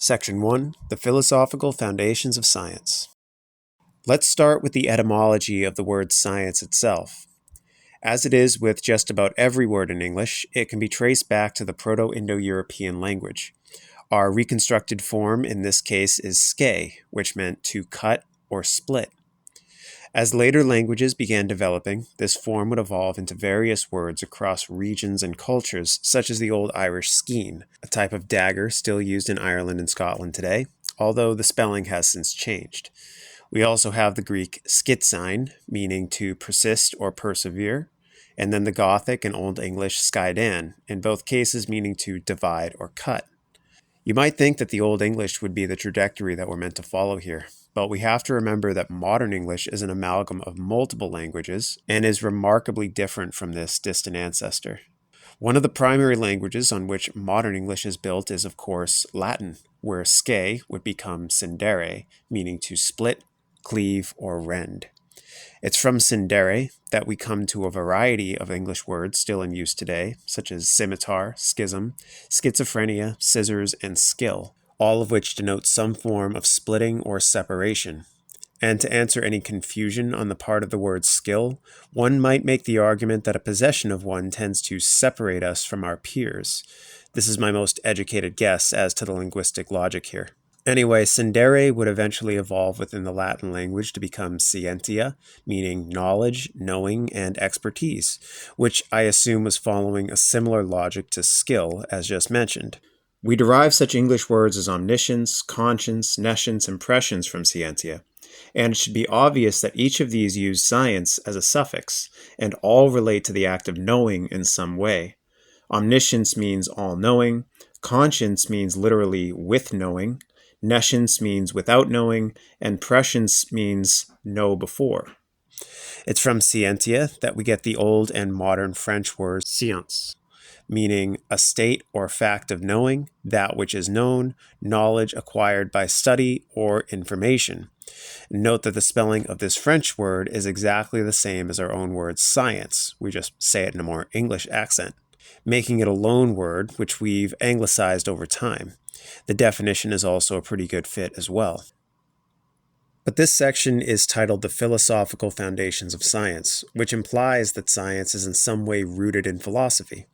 Section 1. The Philosophical Foundations of Science. Let's start with the etymology of the word science itself. As it is with just about every word in English, it can be traced back to the Proto-Indo-European language. Our reconstructed form in this case is ske, which meant to cut or split. As later languages began developing, this form would evolve into various words across regions and cultures, such as the Old Irish skene, a type of dagger still used in Ireland and Scotland today, although the spelling has since changed. We also have the Greek schizein, meaning to persist or persevere, and then the Gothic and Old English skydan, in both cases meaning to divide or cut. You might think that the Old English would be the trajectory that we're meant to follow here, but we have to remember that modern English is an amalgam of multiple languages and is remarkably different from this distant ancestor. One of the primary languages on which modern English is built is, of course, Latin, where ske would become scindere, meaning to split, cleave, or rend. It's from scindere that we come to a variety of English words still in use today, such as scimitar, schism, schizophrenia, scissors, and skill, all of which denote some form of splitting or separation. And to answer any confusion on the part of the word skill, one might make the argument that a possession of one tends to separate us from our peers. This is my most educated guess as to the linguistic logic here. Anyway, scindere would eventually evolve within the Latin language to become scientia, meaning knowledge, knowing, and expertise, which I assume was following a similar logic to skill as just mentioned. We derive such English words as omniscience, conscience, nescience, and prescience from scientia, and it should be obvious that each of these use science as a suffix, and all relate to the act of knowing in some way. Omniscience means all-knowing, conscience means literally with knowing, nescience means without knowing, and prescience means know before. It's from scientia that we get the old and modern French word science, meaning a state or fact of knowing, that which is known, knowledge acquired by study or information. Note that the spelling of this French word is exactly the same as our own word science. We just say it in a more English accent, making it a loan word which we've anglicized over time. The definition is also a pretty good fit as well. But this section is titled The Philosophical Foundations of Science, which implies that science is in some way rooted in philosophy.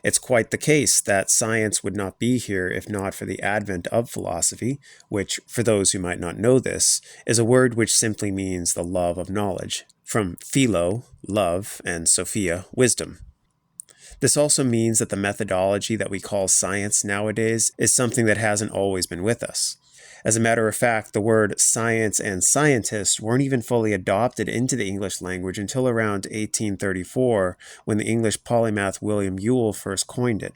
It's quite the case that science would not be here if not for the advent of philosophy, which, for those who might not know this, is a word which simply means the love of knowledge, from philo, love, and sophia, wisdom. This also means that the methodology that we call science nowadays is something that hasn't always been with us. As a matter of fact, the word science and scientist weren't even fully adopted into the English language until around 1834, when the English polymath William Ewell first coined it.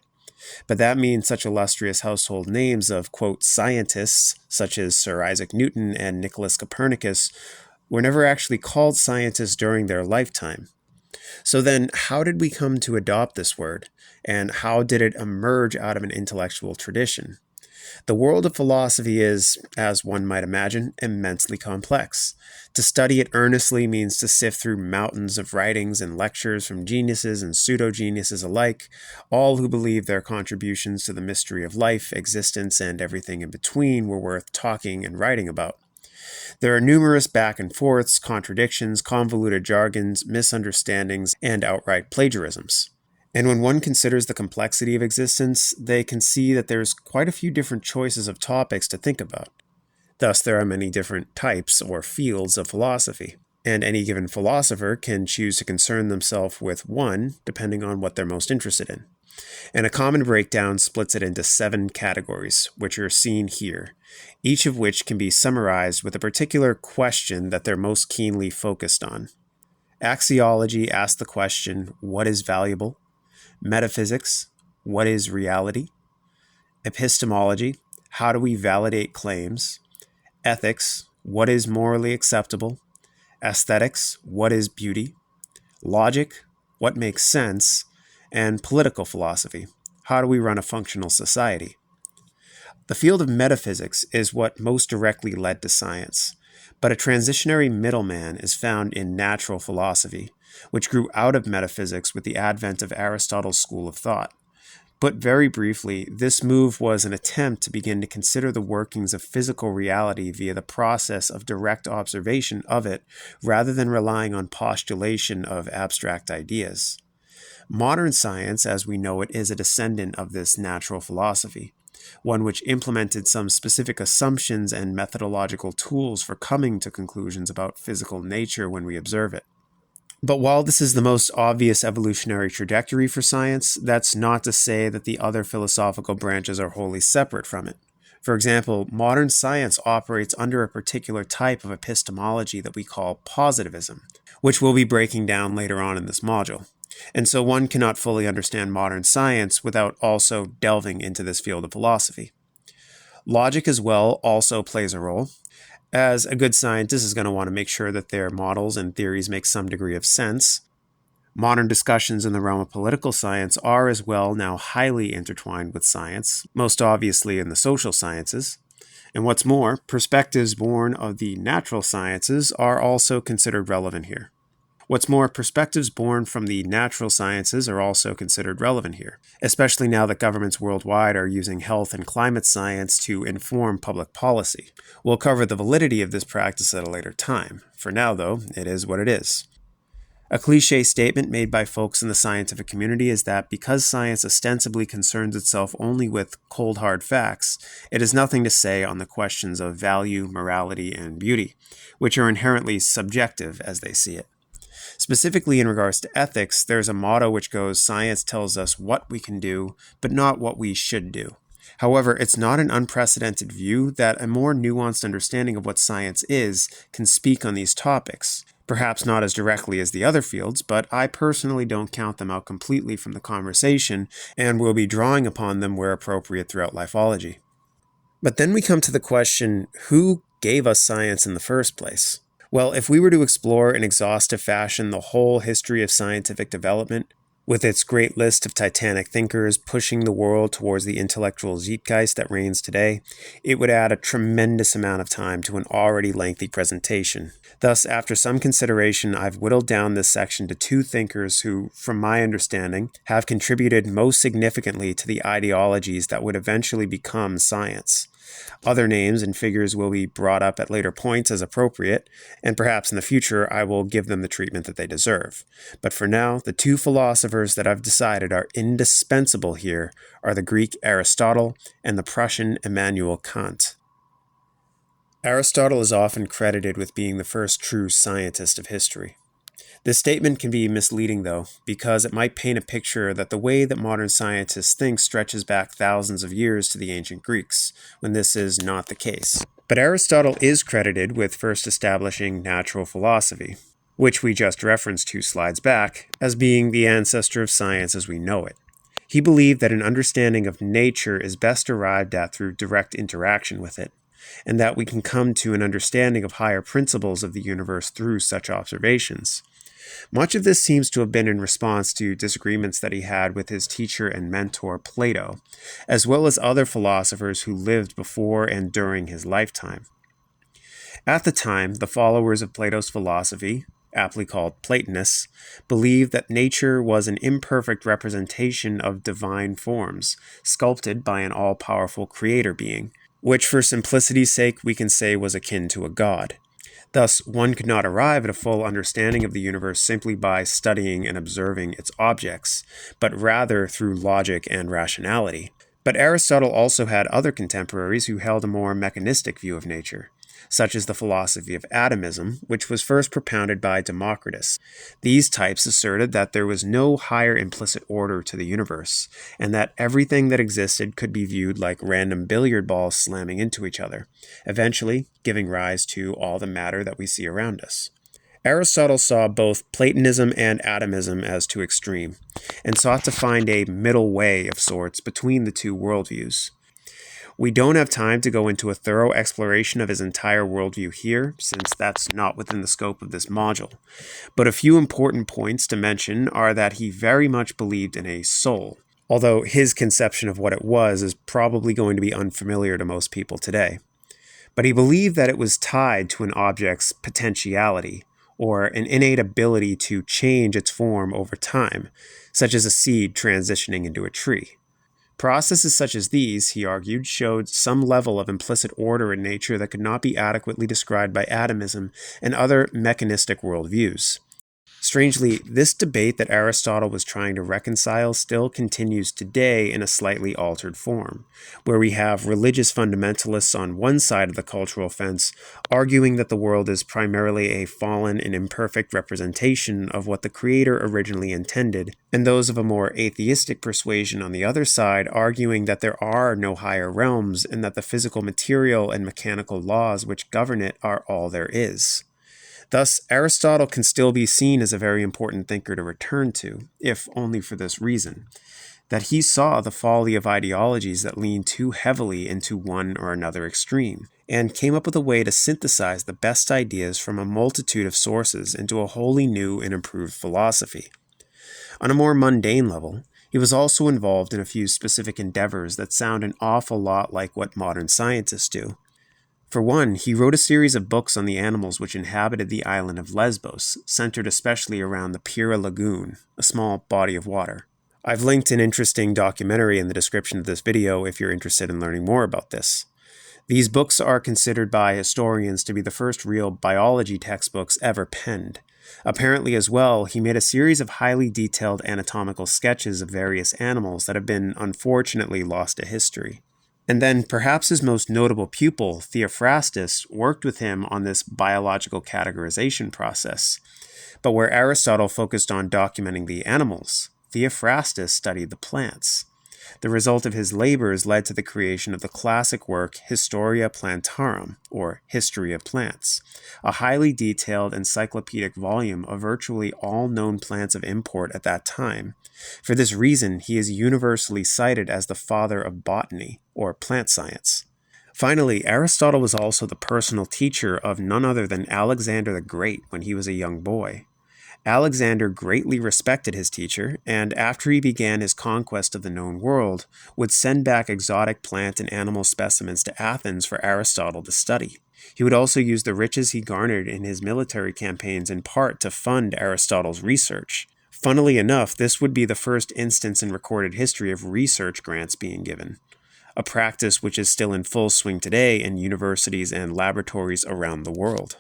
But that means such illustrious household names of, quote, scientists, such as Sir Isaac Newton and Nicholas Copernicus, were never actually called scientists during their lifetime. So then, how did we come to adopt this word, and how did it emerge out of an intellectual tradition? The world of philosophy is, as one might imagine, immensely complex. To study it earnestly means to sift through mountains of writings and lectures from geniuses and pseudo-geniuses alike, all who believe their contributions to the mystery of life, existence, and everything in between were worth talking and writing about. There are numerous back and forths, contradictions, convoluted jargons, misunderstandings, and outright plagiarisms. And when one considers the complexity of existence, they can see that there's quite a few different choices of topics to think about. Thus, there are many different types or fields of philosophy, and any given philosopher can choose to concern themselves with one, depending on what they're most interested in. And a common breakdown splits it into 7 categories, which are seen here, each of which can be summarized with a particular question that they're most keenly focused on. Axiology asks the question, what is valuable? Metaphysics, what is reality? Epistemology, how do we validate claims? Ethics, what is morally acceptable? Aesthetics, what is beauty? Logic, what makes sense? And political philosophy, how do we run a functional society? The field of metaphysics is what most directly led to science, but a transitionary middleman is found in natural philosophy, which grew out of metaphysics with the advent of Aristotle's school of thought. Put very briefly, this move was an attempt to begin to consider the workings of physical reality via the process of direct observation of it, rather than relying on postulation of abstract ideas. Modern science, as we know it, is a descendant of this natural philosophy, one which implemented some specific assumptions and methodological tools for coming to conclusions about physical nature when we observe it. But while this is the most obvious evolutionary trajectory for science, that's not to say that the other philosophical branches are wholly separate from it. For example, modern science operates under a particular type of epistemology that we call positivism, which we'll be breaking down later on in this module. And so one cannot fully understand modern science without also delving into this field of philosophy. Logic as well also plays a role. As a good scientist is going to want to make sure that their models and theories make some degree of sense. Modern discussions in the realm of political science are as well now highly intertwined with science, most obviously in the social sciences. And what's more, perspectives born of the natural sciences are also considered relevant here. Perspectives born from the natural sciences are also considered relevant here, especially now that governments worldwide are using health and climate science to inform public policy. We'll cover the validity of this practice at a later time. For now, though, it is what it is. A cliché statement made by folks in the scientific community is that because science ostensibly concerns itself only with cold hard facts, it has nothing to say on the questions of value, morality, and beauty, which are inherently subjective as they see it. Specifically in regards to ethics, there's a motto which goes, science tells us what we can do, but not what we should do. However, it's not an unprecedented view that a more nuanced understanding of what science is can speak on these topics. Perhaps not as directly as the other fields, but I personally don't count them out completely from the conversation, and will be drawing upon them where appropriate throughout Lifeology. But then we come to the question, who gave us science in the first place? Well, if we were to explore in exhaustive fashion the whole history of scientific development, with its great list of titanic thinkers pushing the world towards the intellectual zeitgeist that reigns today, it would add a tremendous amount of time to an already lengthy presentation. Thus, after some consideration, I've whittled down this section to two thinkers who, from my understanding, have contributed most significantly to the ideologies that would eventually become science. Other names and figures will be brought up at later points as appropriate, and perhaps in the future I will give them the treatment that they deserve. But for now, the two philosophers that I've decided are indispensable here are the Greek Aristotle and the Prussian Immanuel Kant. Aristotle is often credited with being the first true scientist of history. This statement can be misleading, though, because it might paint a picture that the way that modern scientists think stretches back thousands of years to the ancient Greeks, when this is not the case. But Aristotle is credited with first establishing natural philosophy, which we just referenced 2 slides back, as being the ancestor of science as we know it. He believed that an understanding of nature is best arrived at through direct interaction with it, and that we can come to an understanding of higher principles of the universe through such observations. Much of this seems to have been in response to disagreements that he had with his teacher and mentor Plato, as well as other philosophers who lived before and during his lifetime. At the time, the followers of Plato's philosophy, aptly called Platonists, believed that nature was an imperfect representation of divine forms, sculpted by an all-powerful creator being, which for simplicity's sake we can say was akin to a god. Thus, one could not arrive at a full understanding of the universe simply by studying and observing its objects, but rather through logic and rationality. But Aristotle also had other contemporaries who held a more mechanistic view of nature, such as the philosophy of atomism, which was first propounded by Democritus. These types asserted that there was no higher implicit order to the universe, and that everything that existed could be viewed like random billiard balls slamming into each other, eventually giving rise to all the matter that we see around us. Aristotle saw both Platonism and atomism as too extreme, and sought to find a middle way of sorts between the two worldviews. We don't have time to go into a thorough exploration of his entire worldview here, since that's not within the scope of this module. But a few important points to mention are that he very much believed in a soul, although his conception of what it was is probably going to be unfamiliar to most people today. But he believed that it was tied to an object's potentiality, or an innate ability to change its form over time, such as a seed transitioning into a tree. Processes such as these, he argued, showed some level of implicit order in nature that could not be adequately described by atomism and other mechanistic worldviews. Strangely, this debate that Aristotle was trying to reconcile still continues today in a slightly altered form, where we have religious fundamentalists on one side of the cultural fence arguing that the world is primarily a fallen and imperfect representation of what the Creator originally intended, and those of a more atheistic persuasion on the other side arguing that there are no higher realms and that the physical material and mechanical laws which govern it are all there is. Thus, Aristotle can still be seen as a very important thinker to return to, if only for this reason, that he saw the folly of ideologies that lean too heavily into one or another extreme, and came up with a way to synthesize the best ideas from a multitude of sources into a wholly new and improved philosophy. On a more mundane level, he was also involved in a few specific endeavors that sound an awful lot like what modern scientists do. For one, he wrote a series of books on the animals which inhabited the island of Lesbos, centered especially around the Pyrrha Lagoon, a small body of water. I've linked an interesting documentary in the description of this video if you're interested in learning more about this. These books are considered by historians to be the first real biology textbooks ever penned. Apparently as well, he made a series of highly detailed anatomical sketches of various animals that have been unfortunately lost to history. And then perhaps his most notable pupil, Theophrastus, worked with him on this biological categorization process. But where Aristotle focused on documenting the animals, Theophrastus studied the plants. The result of his labors led to the creation of the classic work Historia Plantarum, or History of Plants, a highly detailed encyclopedic volume of virtually all known plants of import at that time. For this reason, he is universally cited as the father of botany, or plant science. Finally, Aristotle was also the personal teacher of none other than Alexander the Great when he was a young boy. Alexander greatly respected his teacher, and after he began his conquest of the known world, would send back exotic plant and animal specimens to Athens for Aristotle to study. He would also use the riches he garnered in his military campaigns in part to fund Aristotle's research. Funnily enough, this would be the first instance in recorded history of research grants being given, a practice which is still in full swing today in universities and laboratories around the world.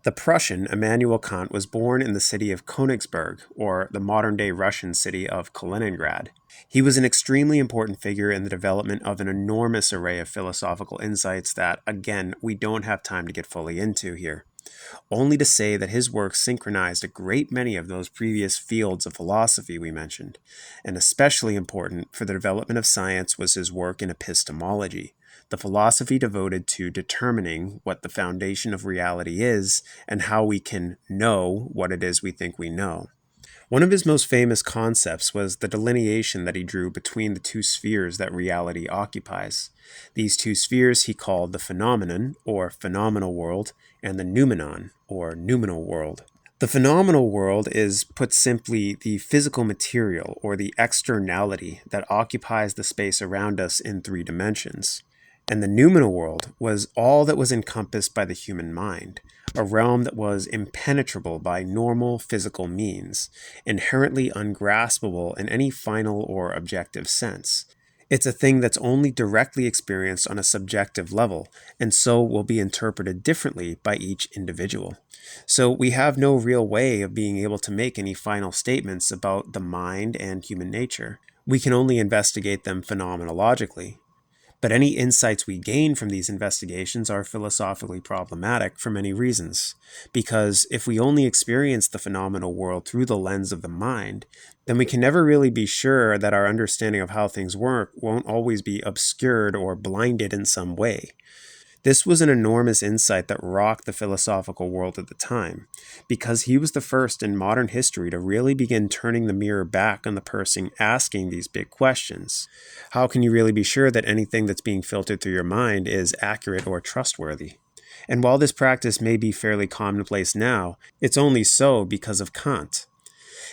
The Prussian Immanuel Kant was born in the city of Königsberg, or the modern-day Russian city of Kaliningrad. He was an extremely important figure in the development of an enormous array of philosophical insights that, again, we don't have time to get fully into here. Only to say that his work synchronized a great many of those previous fields of philosophy we mentioned, and especially important for the development of science was his work in epistemology, the philosophy devoted to determining what the foundation of reality is and how we can know what it is we think we know. One of his most famous concepts was the delineation that he drew between the two spheres that reality occupies. These two spheres he called the phenomenon, or phenomenal world, and the noumenon, or noumenal world. The phenomenal world is, put simply, the physical material, or the externality that occupies the space around us in 3 dimensions. And the noumenal world was all that was encompassed by the human mind, a realm that was impenetrable by normal physical means, inherently ungraspable in any final or objective sense. It's a thing that's only directly experienced on a subjective level, and so will be interpreted differently by each individual. So we have no real way of being able to make any final statements about the mind and human nature. We can only investigate them phenomenologically. But any insights we gain from these investigations are philosophically problematic for many reasons. Because if we only experience the phenomenal world through the lens of the mind, then we can never really be sure that our understanding of how things work won't always be obscured or blinded in some way. This was an enormous insight that rocked the philosophical world at the time, because he was the first in modern history to really begin turning the mirror back on the person asking these big questions. How can you really be sure that anything that's being filtered through your mind is accurate or trustworthy? And while this practice may be fairly commonplace now, it's only so because of Kant.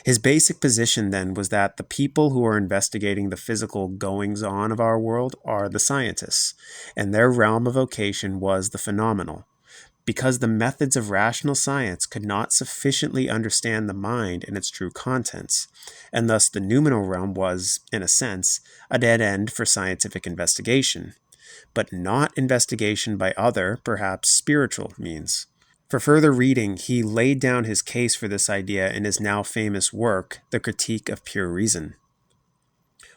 His basic position then was that the people who are investigating the physical goings-on of our world are the scientists, and their realm of vocation was the phenomenal, because the methods of rational science could not sufficiently understand the mind and its true contents, and thus the noumenal realm was, in a sense, a dead end for scientific investigation, but not investigation by other, perhaps spiritual means. For further reading, he laid down his case for this idea in his now famous work, The Critique of Pure Reason.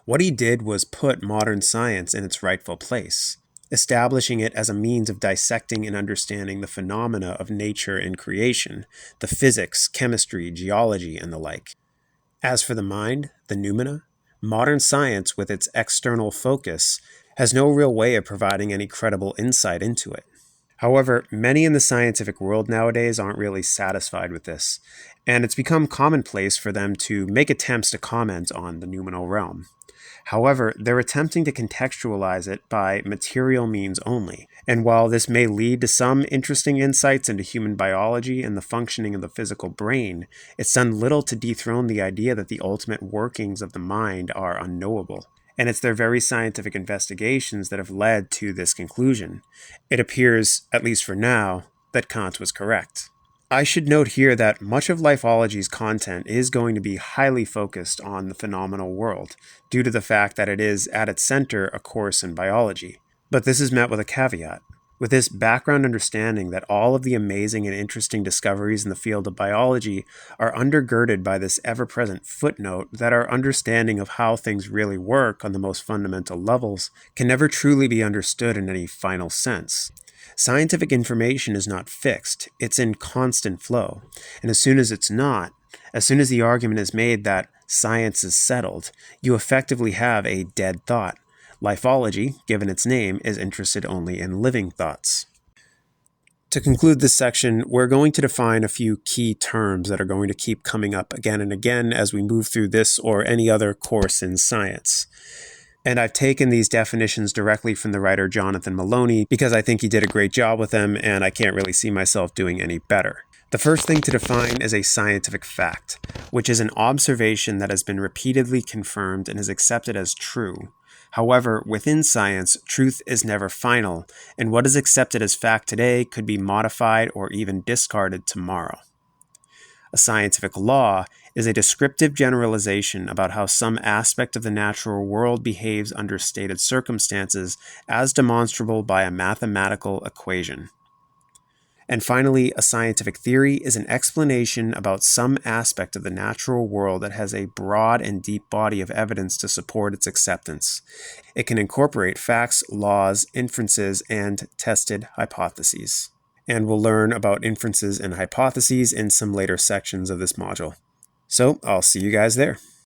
What he did was put modern science in its rightful place, establishing it as a means of dissecting and understanding the phenomena of nature and creation, the physics, chemistry, geology, and the like. As for the mind, the noumena, modern science, with its external focus, has no real way of providing any credible insight into it. However, many in the scientific world nowadays aren't really satisfied with this, and it's become commonplace for them to make attempts to comment on the noumenal realm. However, they're attempting to contextualize it by material means only. And while this may lead to some interesting insights into human biology and the functioning of the physical brain, it's done little to dethrone the idea that the ultimate workings of the mind are unknowable. And it's their very scientific investigations that have led to this conclusion. It appears, at least for now, that Kant was correct. I should note here that much of Lifeology's content is going to be highly focused on the phenomenal world, due to the fact that it is, at its center, a course in biology. But this is met with a caveat. With this background understanding that all of the amazing and interesting discoveries in the field of biology are undergirded by this ever-present footnote that our understanding of how things really work on the most fundamental levels can never truly be understood in any final sense. Scientific information is not fixed, it's in constant flow. And as soon as it's not, as soon as the argument is made that science is settled, you effectively have a dead thought. Lifeology, given its name, is interested only in living thoughts. To conclude this section, we're going to define a few key terms that are going to keep coming up again and again as we move through this or any other course in science. And I've taken these definitions directly from the writer Jonathan Maloney because I think he did a great job with them and I can't really see myself doing any better. The first thing to define is a scientific fact, which is an observation that has been repeatedly confirmed and is accepted as true. However, within science, truth is never final, and what is accepted as fact today could be modified or even discarded tomorrow. A scientific law is a descriptive generalization about how some aspect of the natural world behaves under stated circumstances as demonstrable by a mathematical equation. And finally, a scientific theory is an explanation about some aspect of the natural world that has a broad and deep body of evidence to support its acceptance. It can incorporate facts, laws, inferences, and tested hypotheses. And we'll learn about inferences and hypotheses in some later sections of this module. So, I'll see you guys there.